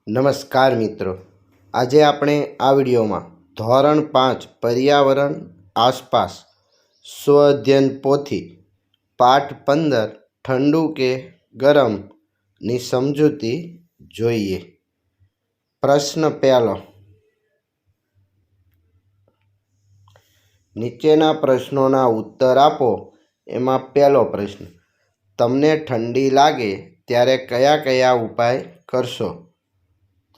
નમસ્કાર મિત્રો, આજે આપણે આ વિડીયોમાં ધોરણ 5 પર્યાવરણ આસપાસ સ્વ અધ્યયન પોથી પાઠ 15 ઠંડુ કે ગરમ ની સમજૂતી જોઈએ। પ્રશ્ન પહેલો, નીચેના પ્રશ્નોના ઉત્તર આપો। એમાં પહેલો પ્રશ્ન, તમને ઠંડી લાગે ત્યારે કયા કયા ઉપાય કરશો?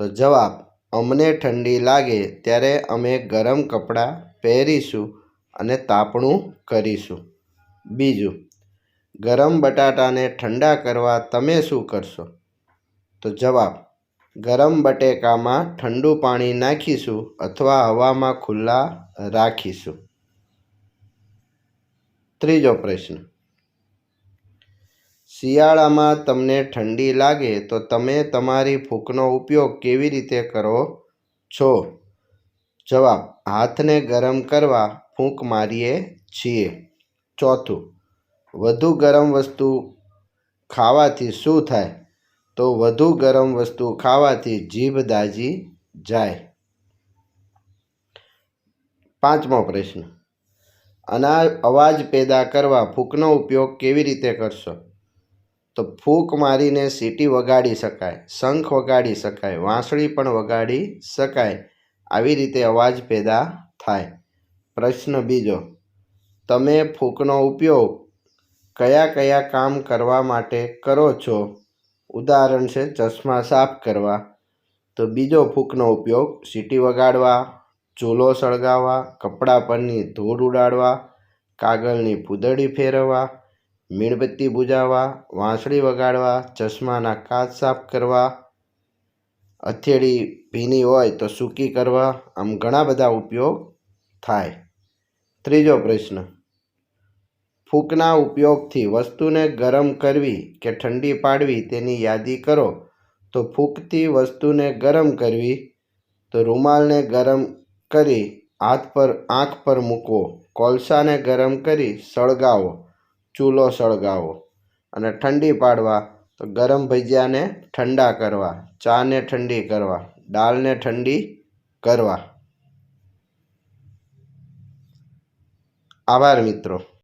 તો જવાબ, અમને ઠંડી લાગે ત્યારે અમે ગરમ કપડાં પહેરીશું અને તાપણું કરીશું। બીજું, ગરમ બટાટાને ઠંડા કરવા તમે શું કરશો? તો જવાબ, ગરમ બટેકામાં ઠંડુ પાણી નાખીશું અથવા હવામાં ખુલ્લા રાખીશું। ત્રીજો પ્રશ્ન, શિયાળામાં તમને ઠંડી લાગે તો તમે તમારી ફૂંકનો ઉપયોગ કેવી રીતે કરો છો? જવાબ, હાથને ગરમ કરવા ફૂંક મારીએ છીએ। ચોથું, વધુ ગરમ વસ્તુ ખાવાથી શું થાય? તો વધુ ગરમ વસ્તુ ખાવાથી જીભ દાઝી જાય। પાંચમો પ્રશ્ન, અવાજ પેદા કરવા ફૂંકનો ઉપયોગ કેવી રીતે કરશો? તો ફૂંક મારીને સીટી વગાડી શકાય, શંખ વગાડી શકાય, વાંસળી પણ વગાડી શકાય। આવી રીતે અવાજ પેદા થાય। પ્રશ્ન બીજો, તમે ફૂંકનો ઉપયોગ કયા કયા કામ કરવા માટે કરો છો? ઉદાહરણ છે ચશ્મા સાફ કરવા। તો બીજો ફૂંકનો ઉપયોગ સીટી વગાડવા, ચૂલો સળગાવવા, કપડાં પરની ધૂળ ઉડાડવા, કાગળની પૂતળી ફેરવવા, મીણબત્તી બુઝાવવા, વાંસળી વગાડવા, ચશ્માના કાચ સાફ કરવા, હથેળી ભીની હોય તો સૂકી કરવા, આમ ઘણા બધા ઉપયોગ થાય। ત્રીજો પ્રશ્ન, ફૂંકના ઉપયોગથી વસ્તુને ગરમ કરવી કે ઠંડી પાડવી તેની યાદી કરો। તો ફૂંકથી વસ્તુને ગરમ કરવી, તો રૂમાલને ગરમ કરી આંખ પર મૂકવો, કોલસાને ગરમ કરી સળગાવો, ચૂલો સળગાવો। અને ઠંડી પાડવા, તો ગરમ ભજીયાને ઠંડા કરવા, ચાને ઠંડી કરવા, દાળને ઠંડી કરવા। આભાર મિત્રો।